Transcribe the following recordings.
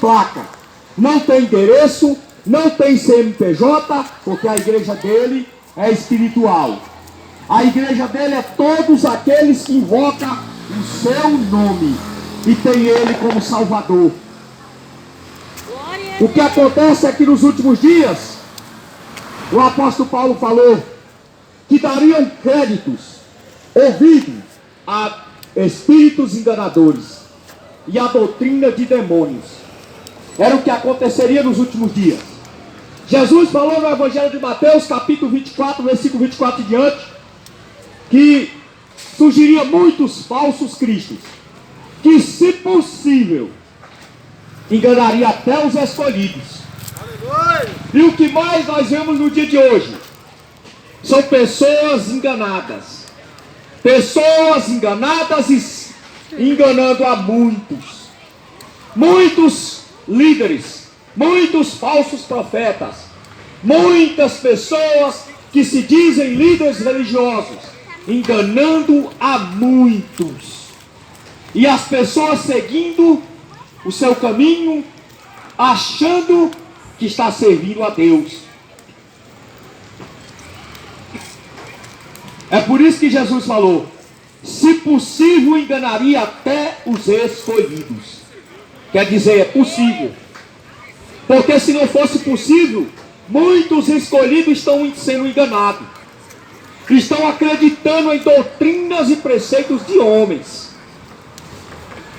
placa, não tem endereço, não tem CNPJ, porque a igreja dele é espiritual. A igreja dele é todos aqueles que invocam o seu nome e tem ele como Salvador. O que acontece é que nos últimos dias, o apóstolo Paulo falou que dariam créditos, ouvido a espíritos enganadores e a doutrina de demônios. Era o que aconteceria nos últimos dias. Jesus falou no Evangelho de Mateus, capítulo 24, versículo 24 e diante, que surgiria muitos falsos cristos, que, se possível, enganaria até os escolhidos. Aleluia. E o que mais nós vemos no dia de hoje são pessoas enganadas e enganando a muitos líderes, muitos falsos profetas, muitas pessoas que se dizem líderes religiosos, enganando a muitos, e as pessoas seguindo o seu caminho, achando que está servindo a Deus. É por isso que Jesus falou: se possível, enganaria até os escolhidos. Quer dizer, é possível. Porque se não fosse possível, muitos escolhidos estão sendo enganados. Estão acreditando em doutrinas e preceitos de homens.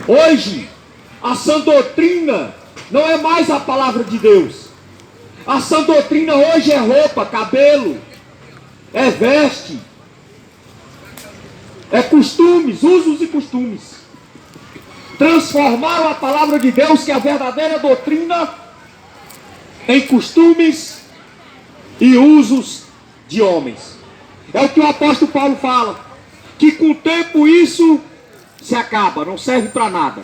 Hoje, a sã doutrina não é mais a palavra de Deus. A sã doutrina hoje é roupa, cabelo, é veste, é costumes, usos e costumes. Transformaram a palavra de Deus, que é a verdadeira doutrina, em costumes e usos de homens. É o que o apóstolo Paulo fala, que com o tempo isso se acaba, não serve para nada.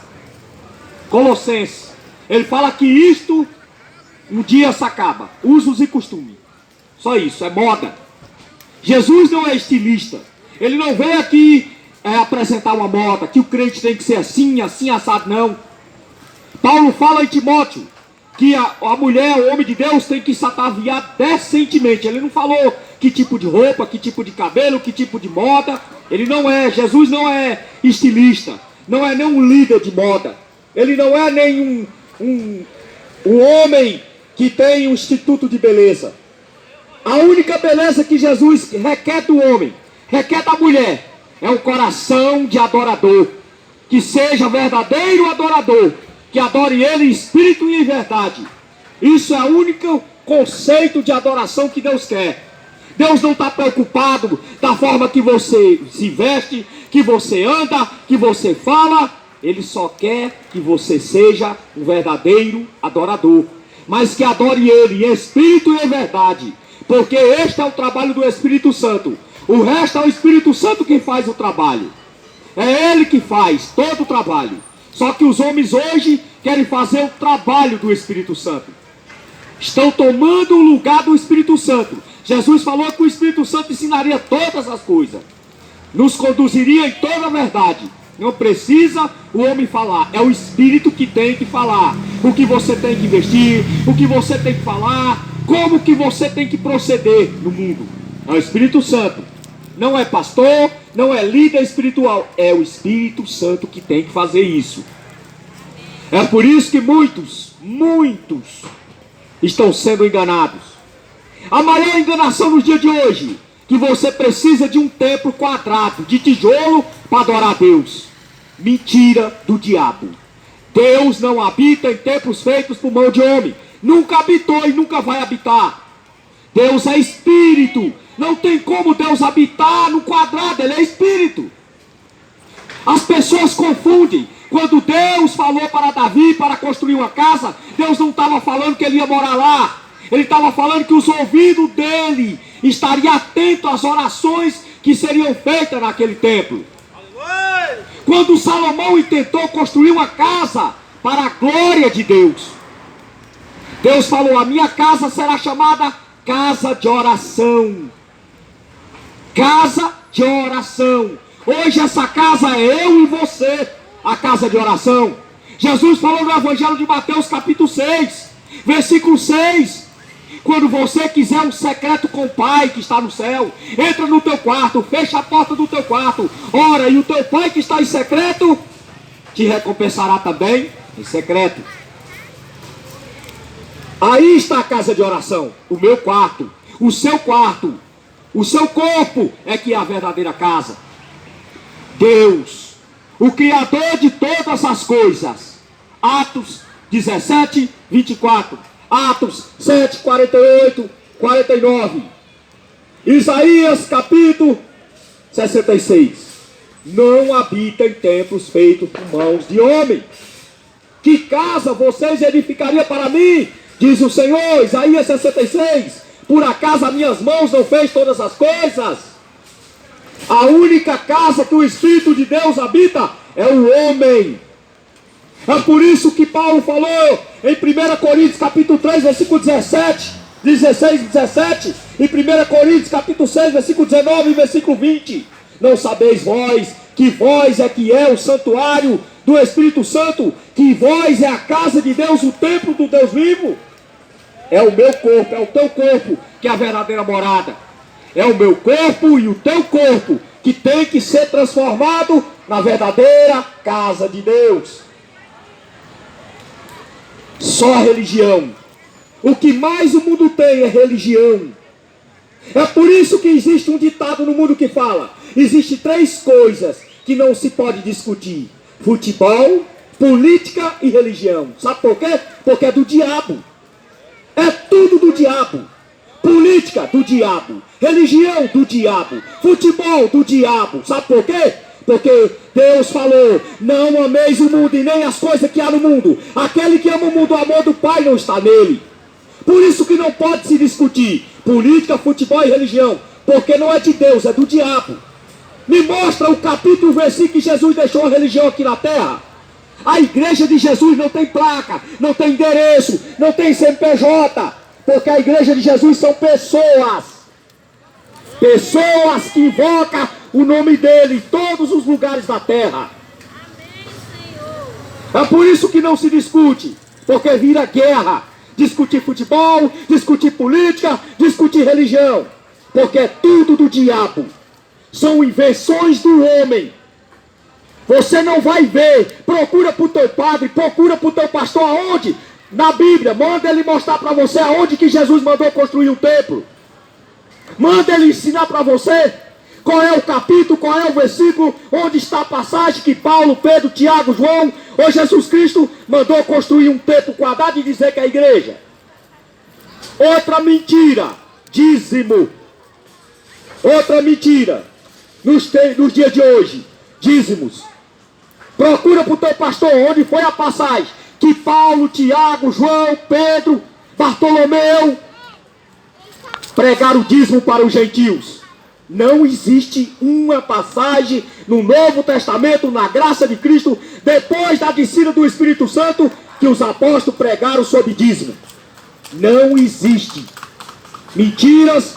Colossenses, ele fala que isto um dia se acaba, usos e costumes. Só isso, é moda. Jesus não é estilista. Ele não veio aqui apresentar uma moda, que o crente tem que ser assim, assim, assado, não. Paulo fala em Timóteo que a mulher, o homem de Deus, tem que se ataviar decentemente. Ele não falou que tipo de roupa, que tipo de cabelo, que tipo de moda. Ele não é, Jesus não é estilista, não é nem um líder de moda. Ele não é nem um homem que tem um instituto de beleza. A única beleza que Jesus requer do homem, requer da mulher, é um coração de adorador, que seja verdadeiro adorador, que adore ele em espírito e em verdade. Isso é o único conceito de adoração que Deus quer. Deus não está preocupado da forma que você se veste, que você anda, que você fala. Ele só quer que você seja um verdadeiro adorador, mas que adore ele em espírito e em verdade, porque este é o trabalho do Espírito Santo. O resto é o Espírito Santo que faz o trabalho. É ele que faz todo o trabalho. Só que os homens hoje querem fazer o trabalho do Espírito Santo. Estão tomando o lugar do Espírito Santo. Jesus falou que o Espírito Santo ensinaria todas as coisas, nos conduziria em toda a verdade. Não precisa o homem falar, é o Espírito que tem que falar. O que você tem que vestir, o que você tem que falar, como que você tem que proceder no mundo. É o Espírito Santo. Não é pastor, não é líder espiritual, é o Espírito Santo que tem que fazer isso. É por isso que muitos estão sendo enganados. A maior enganação nos dias de hoje, que você precisa de um templo quadrado, de tijolo, para adorar a Deus. Mentira do diabo. Deus não habita em templos feitos por mão de homem. Nunca habitou e nunca vai habitar. Deus é espírito. Não tem como Deus habitar no quadrado, ele é espírito. As pessoas confundem. Quando Deus falou para Davi para construir uma casa, Deus não estava falando que ele ia morar lá. Ele estava falando que os ouvidos dele estariam atentos às orações que seriam feitas naquele templo. Quando Salomão intentou construir uma casa para a glória de Deus, Deus falou: a minha casa será chamada casa de oração. Casa de oração. Hoje essa casa é eu e você, a casa de oração. Jesus falou no Evangelho de Mateus capítulo 6, versículo 6. Quando você quiser um secreto com o Pai que está no céu, entra no teu quarto, fecha a porta do teu quarto, ora, e o teu Pai que está em secreto te recompensará também em secreto. Aí está a casa de oração, o meu quarto, o seu corpo é que é a verdadeira casa. Deus, o Criador de todas as coisas. Atos 17, 24. Atos 7, 48, 49. Isaías capítulo 66. Não habita em templos feitos por mãos de homem. Que casa vocês edificariam para mim? Diz o Senhor, Isaías 66. Por acaso as minhas mãos não fez todas as coisas? A única casa que o Espírito de Deus habita é o homem. É por isso que Paulo falou em 1 Coríntios capítulo 3, versículo 16 e 17, e 1 Coríntios capítulo 6, versículo 19 e versículo 20. Não sabeis vós que vós é que é o santuário do Espírito Santo, que vós é a casa de Deus, o templo do Deus vivo? É o meu corpo, é o teu corpo que é a verdadeira morada. É o meu corpo e o teu corpo que tem que ser transformado na verdadeira casa de Deus. Só religião. O que mais o mundo tem é religião. É por isso que existe um ditado no mundo que fala: existe 3 coisas que não se pode discutir: futebol, política e religião. Sabe por quê? Porque é do diabo. É tudo do diabo. Política do diabo, religião do diabo, futebol do diabo. Sabe por quê? Porque Deus falou: não ameis o mundo e nem as coisas que há no mundo. Aquele que ama o mundo, o amor do Pai não está nele. Por isso que não pode se discutir política, futebol e religião, porque não é de Deus, é do diabo. Me mostra o capítulo, o versículo que Jesus deixou a religião aqui na terra. A igreja de Jesus não tem placa, não tem endereço, não tem CNPJ, porque a igreja de Jesus são pessoas. Pessoas que invocam o nome dele em todos os lugares da terra. É por isso que não se discute, porque vira guerra. Discutir futebol, discutir política, discutir religião, porque é tudo do diabo. São invenções do homem. Você não vai ver. Procura para o teu padre, procura para o teu pastor aonde? Na Bíblia. Manda ele mostrar para você aonde que Jesus mandou construir um templo. Manda ele ensinar para você qual é o capítulo, qual é o versículo, onde está a passagem que Paulo, Pedro, Tiago, João ou Jesus Cristo mandou construir um templo quadrado e dizer que é a igreja. Outra mentira: dízimo. Outra mentira nos dias de hoje: dízimos. Procura para o teu pastor onde foi a passagem que Paulo, Tiago, João, Pedro, Bartolomeu pregaram o dízimo para os gentios. Não existe uma passagem no Novo Testamento, na graça de Cristo, depois da descida do Espírito Santo, que os apóstolos pregaram sobre dízimo. Não existe. Mentiras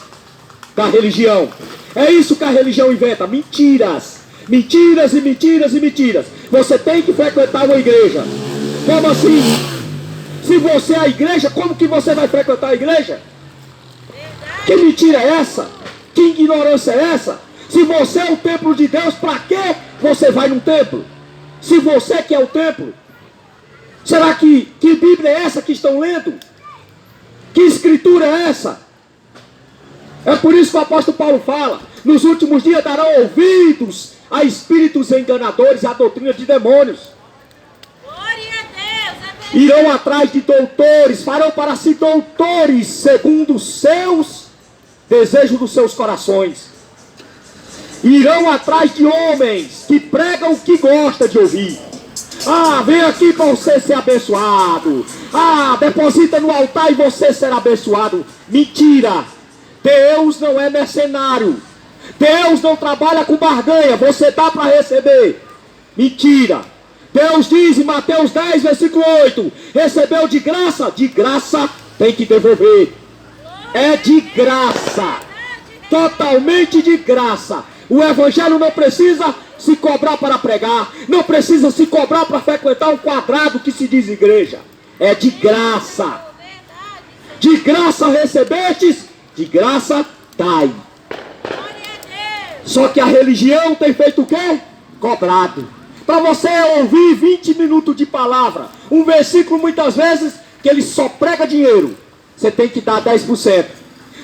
da religião. É isso que a religião inventa: mentiras. Mentiras e mentiras e mentiras. Você tem que frequentar uma igreja. Como assim? Se você é a igreja, como que você vai frequentar a igreja? Que mentira é essa? Que ignorância é essa? Se você é o templo de Deus, para que você vai num templo? Se você que é o templo. Será que Bíblia é essa que estão lendo? Que escritura é essa? É por isso que o apóstolo Paulo fala: nos últimos dias darão ouvidos a espíritos enganadores e a doutrina de demônios. Glória a Deus, Irão atrás de doutores, farão para si doutores segundo os seus desejos dos seus corações. Irão atrás de homens que pregam o que gosta de ouvir. Ah, vem aqui para você ser abençoado. Ah, deposita no altar e você será abençoado. Mentira! Deus não é mercenário. Deus não trabalha com barganha. Você dá para receber. Mentira! Deus diz em Mateus 10, versículo 8: recebeu de graça tem que devolver. É de graça. Totalmente de graça. O evangelho não precisa se cobrar para pregar, não precisa se cobrar para frequentar um quadrado que se diz igreja. É de graça. De graça recebestes, de graça dai. Só que a religião tem feito o quê? Cobrado. Para você ouvir 20 minutos de palavra, um versículo muitas vezes que ele só prega dinheiro, você tem que dar 10%.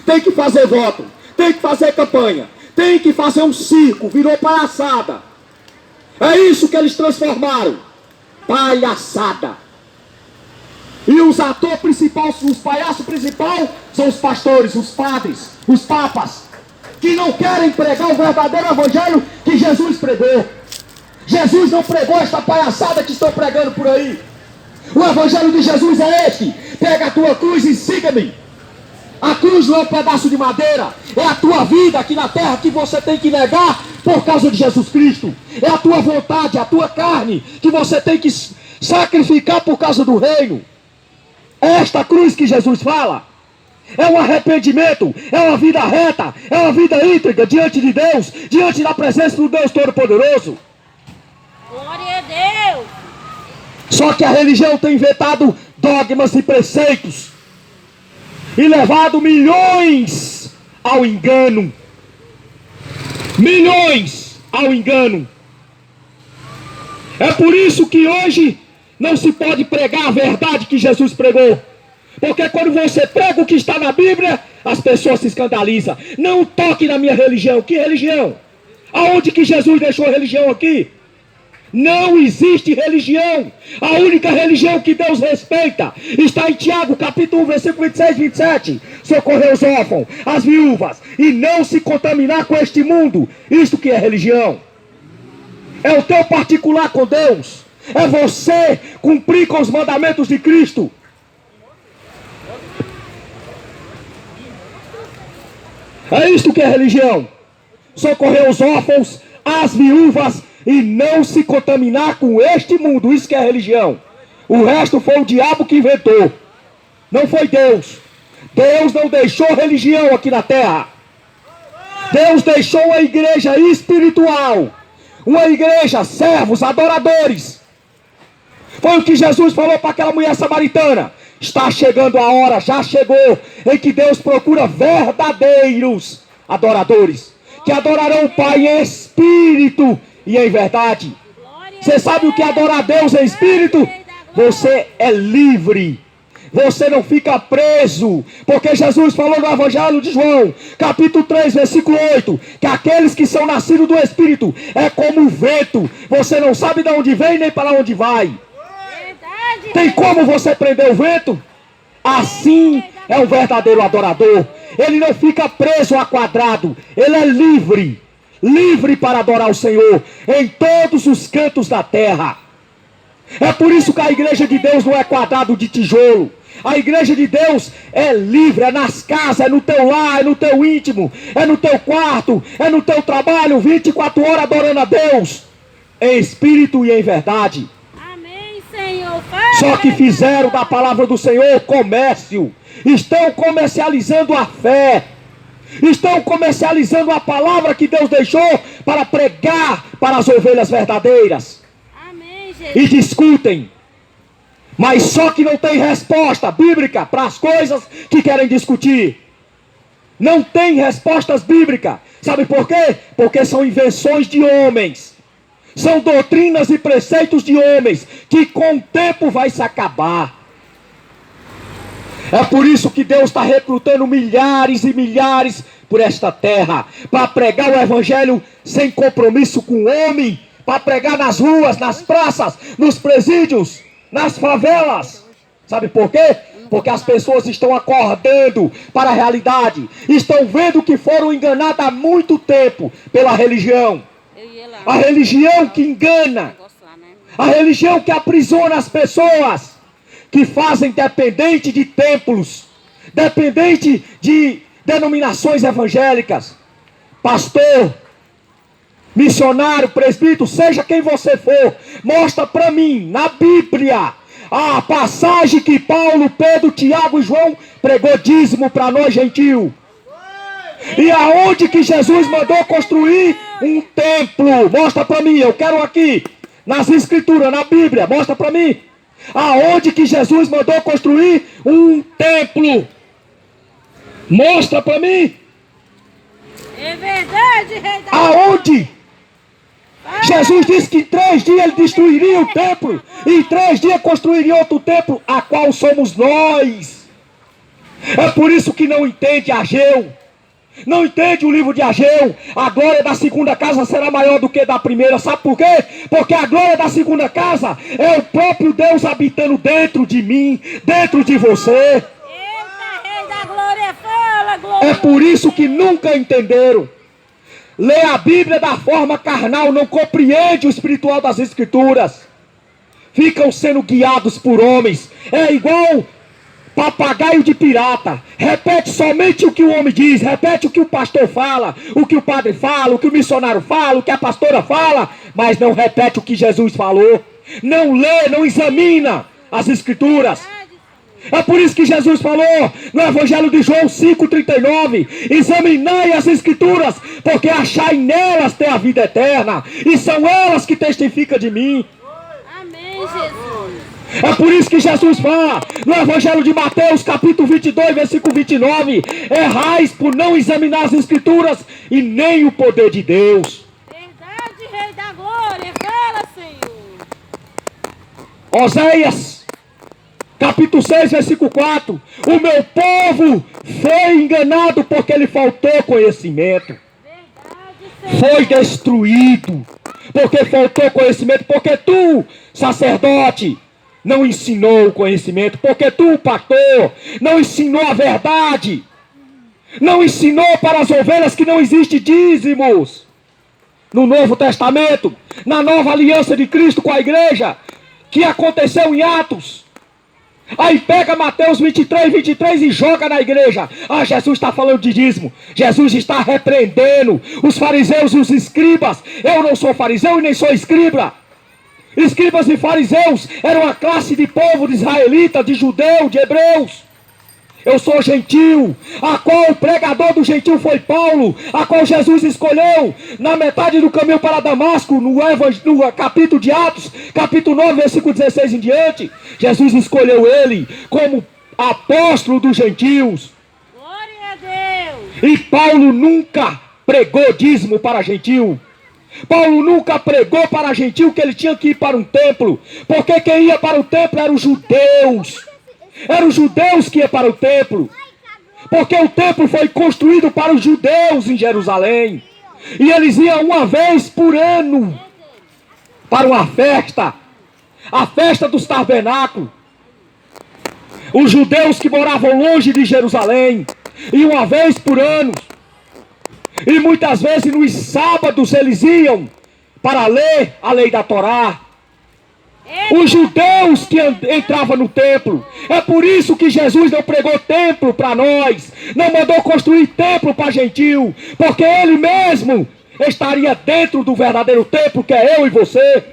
Tem que fazer voto, tem que fazer campanha, tem que fazer um circo, virou palhaçada. É isso que eles transformaram. Palhaçada. E os atores principais, os palhaços principais, são os pastores, os padres, os papas, que não querem pregar o verdadeiro evangelho que Jesus pregou. Jesus não pregou esta palhaçada que estão pregando por aí. O evangelho de Jesus é este: pega a tua cruz e siga-me. A cruz não é um pedaço de madeira, é a tua vida aqui na terra que você tem que negar por causa de Jesus Cristo. É a tua vontade, a tua carne que você tem que sacrificar por causa do reino. É esta cruz que Jesus fala. É um arrependimento, é uma vida reta, é uma vida íntegra diante de Deus, diante da presença do Deus Todo-Poderoso. Glória a Deus. Só que a religião tem inventado dogmas e preceitos e levado milhões ao engano. Milhões ao engano. É por isso que hoje não se pode pregar a verdade que Jesus pregou. Porque quando você prega o que está na Bíblia, as pessoas se escandalizam. Não toque na minha religião. Que religião? Aonde que Jesus deixou a religião aqui? Não existe religião. A única religião que Deus respeita está em Tiago, capítulo 1, versículo 26 e 27. Socorrer os órfãos, as viúvas, e não se contaminar com este mundo. Isto que é religião. É o teu particular com Deus. É você cumprir com os mandamentos de Cristo. É isto que é religião. Socorrer os órfãos, as viúvas, e não se contaminar com este mundo. Isso que é religião. O resto foi o diabo que inventou. Não foi Deus. Deus não deixou religião aqui na terra. Deus deixou uma igreja espiritual. Uma igreja, servos, adoradores. Foi o que Jesus falou para aquela mulher samaritana. Está chegando a hora, já chegou, em que Deus procura verdadeiros adoradores, que adorarão o Pai em espírito e em verdade. Você sabe o que é adorar a Deus em espírito? Você é livre. Você não fica preso. Porque Jesus falou no Evangelho de João, capítulo 3, versículo 8, que aqueles que são nascidos do Espírito é como o vento. Você não sabe de onde vem nem para onde vai. Tem como você prender o vento? Assim é o verdadeiro adorador. Ele não fica preso a quadrado. Ele é livre. Livre para adorar o Senhor em todos os cantos da terra. É por isso que a igreja de Deus não é quadrado de tijolo. A igreja de Deus é livre, é nas casas, é no teu lar, é no teu íntimo, é no teu quarto, é no teu trabalho, 24 horas adorando a Deus, em espírito e em verdade. Amém, Senhor. Só que fizeram da palavra do Senhor comércio. Estão comercializando a fé. Estão comercializando a palavra que Deus deixou para pregar para as ovelhas verdadeiras. Amém, Jesus. E discutem. Mas só que não tem resposta bíblica para as coisas que querem discutir. Não tem respostas bíblicas. Sabe por quê? Porque são invenções de homens. São doutrinas e preceitos de homens que com o tempo vai se acabar. É por isso que Deus está recrutando milhares e milhares por esta terra, para pregar o evangelho sem compromisso com o homem, para pregar nas ruas, nas praças, nos presídios, nas favelas. Sabe por quê? Porque as pessoas estão acordando para a realidade, estão vendo que foram enganadas há muito tempo pela religião. A religião que engana, a religião que aprisiona as pessoas, que fazem dependente de templos, dependente de denominações evangélicas. Pastor, missionário, presbítero, seja quem você for, mostra para mim, na Bíblia, a passagem que Paulo, Pedro, Tiago e João pregou dízimo para nós gentios. E aonde que Jesus mandou construir um templo? Mostra para mim, eu quero aqui, nas escrituras, na Bíblia, mostra para mim. Aonde que Jesus mandou construir um templo? Mostra para mim. É verdade, rei da Aonde? Jesus disse que em 3 dias ele destruiria o templo. E em 3 dias construiria outro templo, a qual somos nós. É por isso que não entende Ageu. Não entende o livro de Ageu. A glória da segunda casa será maior do que da primeira. Sabe por quê? Porque a glória da segunda casa é o próprio Deus habitando dentro de mim, dentro de você. Eita, rei da glória, fala, glória. É por isso que nunca entenderam. Lê a Bíblia da forma carnal, não compreende o espiritual das Escrituras. Ficam sendo guiados por homens. É igual papagaio de pirata. Repete somente o que o homem diz. Repete o que o pastor fala, o que o padre fala, o que o missionário fala, o que a pastora fala. Mas não repete o que Jesus falou. Não lê, não examina as Escrituras. É por isso que Jesus falou no Evangelho de João 5,39: examinai as Escrituras, porque achai nelas ter a vida eterna, e são elas que testificam de mim. Amém, Jesus. É por isso que Jesus fala no Evangelho de Mateus, capítulo 22, versículo 29: errais por não examinar as Escrituras e nem o poder de Deus. Verdade, rei da glória, fala, Senhor. Oséias, capítulo 6, versículo 4: o meu povo foi enganado porque lhe faltou conhecimento. Verdade, Senhor. Foi destruído porque faltou conhecimento. Porque tu, sacerdote, não ensinou o conhecimento. Porque tu, pastor, não ensinou a verdade. Não ensinou para as ovelhas que não existe dízimos. No Novo Testamento, na nova aliança de Cristo com a igreja, que aconteceu em Atos. Aí pega Mateus 23 e joga na igreja. Ah, Jesus está falando de dízimo. Jesus está repreendendo os fariseus e os escribas. Eu não sou fariseu e nem sou escriba. Escribas e fariseus eram a classe de povo de israelita, de judeu, de hebreus. Eu sou gentil, a qual o pregador do gentil foi Paulo, a qual Jesus escolheu na metade do caminho para Damasco, no capítulo de Atos, capítulo 9, versículo 16 em diante. Jesus escolheu ele como apóstolo dos gentios. Glória a Deus. E Paulo nunca pregou dízimo para gentil. Paulo nunca pregou para gentil que ele tinha que ir para um templo, porque quem ia para o templo eram os judeus. Eram os judeus que iam para o templo, porque o templo foi construído para os judeus em Jerusalém, e eles iam uma vez por ano para uma festa, a festa dos tabernáculos. Os judeus que moravam longe de Jerusalém iam uma vez por ano, e muitas vezes nos sábados eles iam para ler a lei da Torá. Os judeus que entravam no templo. É por isso que Jesus não pregou templo para nós, não mandou construir templo para gentil, porque ele mesmo estaria dentro do verdadeiro templo, que é eu e você.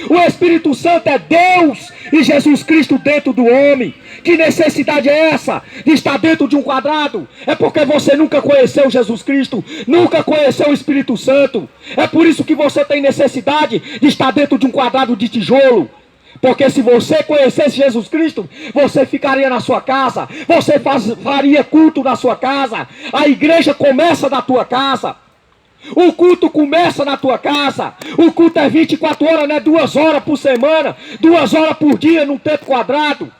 O Espírito Santo é Deus e Jesus Cristo dentro do homem. Que necessidade é essa de estar dentro de um quadrado? É porque você nunca conheceu Jesus Cristo, nunca conheceu o Espírito Santo. É por isso que você tem necessidade de estar dentro de um quadrado de tijolo. Porque se você conhecesse Jesus Cristo, você ficaria na sua casa, você faria culto na sua casa. A igreja começa na tua casa. O culto começa na tua casa. O culto é 24 horas, não é 2 horas por semana, 2 horas por dia num tempo quadrado.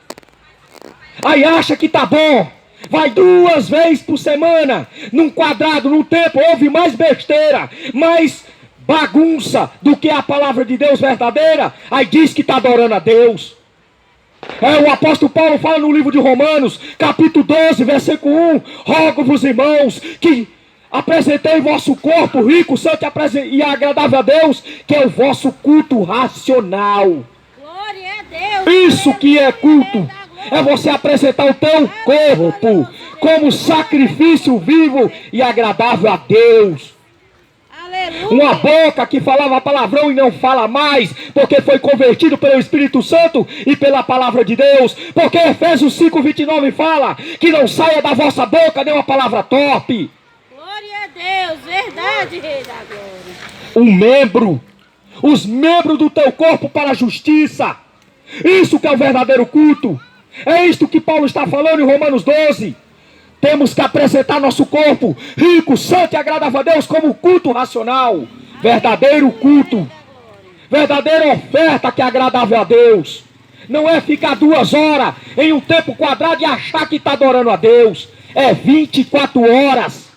Aí acha que tá bom. Vai 2 vezes por semana num quadrado, num tempo, ouve mais besteira, mais bagunça do que a palavra de Deus verdadeira. Aí diz que está adorando a Deus. O apóstolo Paulo fala no livro de Romanos, capítulo 12, versículo 1: rogo-vos, irmãos, que apresentei vosso corpo rico, santo e agradável a Deus, que é o vosso culto racional. Glória a Deus. Isso que é culto. É você apresentar o teu corpo como sacrifício vivo e agradável a Deus. Aleluia. Uma boca que falava palavrão e não fala mais, porque foi convertido pelo Espírito Santo e pela palavra de Deus. Porque Efésios 5:29 fala que não saia da vossa boca nenhuma palavra torpe. Glória Deus, verdade, Rei da Glória. Um membro, os membros do teu corpo para a justiça. Isso que é o verdadeiro culto. É isto que Paulo está falando em Romanos 12. Temos que apresentar nosso corpo rico, santo e agradável a Deus como culto racional. Verdadeiro culto. Verdadeira oferta que é agradável a Deus. Não é ficar 2 horas em um tempo quadrado e achar que está adorando a Deus. É 24 horas.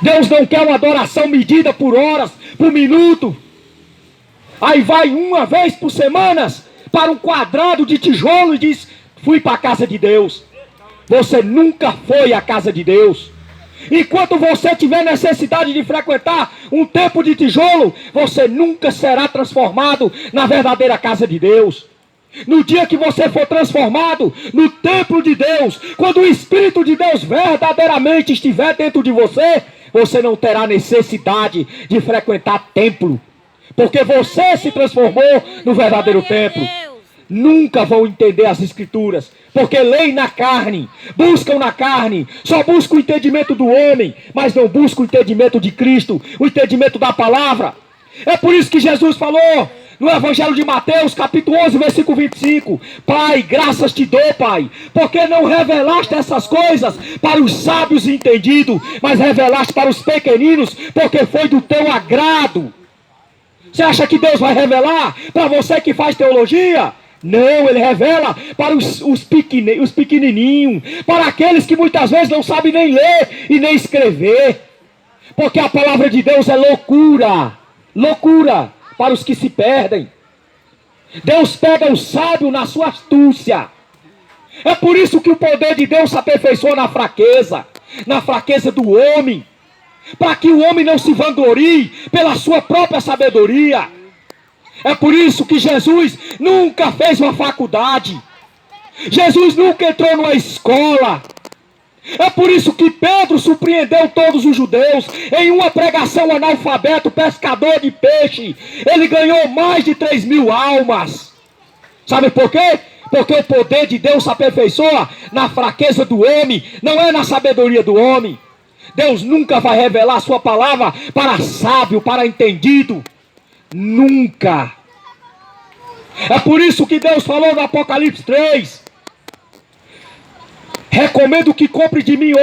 Deus não quer uma adoração medida por horas, por minuto. Aí vai uma vez por semana para um quadrado de tijolo e diz: fui para a casa de Deus. Você nunca foi à casa de Deus. Enquanto você tiver necessidade de frequentar um templo de tijolo, você nunca será transformado na verdadeira casa de Deus. No dia que você for transformado no templo de Deus, quando o Espírito de Deus verdadeiramente estiver dentro de você, você não terá necessidade de frequentar templo, porque você se transformou no verdadeiro templo. Nunca vão entender as Escrituras, porque leem na carne, buscam na carne, só buscam o entendimento do homem, mas não buscam o entendimento de Cristo, o entendimento da palavra. É por isso que Jesus falou no Evangelho de Mateus, capítulo 11, versículo 25: Pai, graças te dou, Pai, porque não revelaste essas coisas para os sábios e entendidos, mas revelaste para os pequeninos, porque foi do teu agrado. Você acha que Deus vai revelar para você que faz teologia? Não, Ele revela para os pequenininhos, para aqueles que muitas vezes não sabem nem ler e nem escrever, porque a palavra de Deus é loucura, loucura para os que se perdem. Deus pega o sábio na sua astúcia. É por isso que o poder de Deus se aperfeiçoa na fraqueza do homem, para que o homem não se vanglorie pela sua própria sabedoria. É por isso que Jesus nunca fez uma faculdade. Jesus nunca entrou numa escola. É por isso que Pedro surpreendeu todos os judeus em uma pregação analfabeto, pescador de peixe. Ele ganhou mais de 3.000 almas. Sabe por quê? Porque o poder de Deus se aperfeiçoa na fraqueza do homem, não é na sabedoria do homem. Deus nunca vai revelar a sua palavra para sábio, para entendido. Nunca. É por isso que Deus falou no Apocalipse 3: recomendo que compre de mim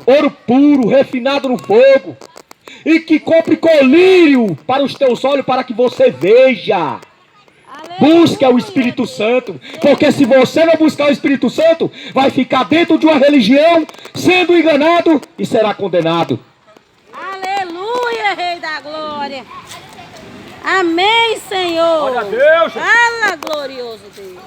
ouro puro, refinado no fogo, e que compre colírio para os teus olhos, para que você veja. Busque o Espírito Santo, porque se você não buscar o Espírito Santo, vai ficar dentro de uma religião, sendo enganado e será condenado. Aleluia, Rei da Glória. Amém, Senhor. Glória a Deus. Fala, glorioso Deus.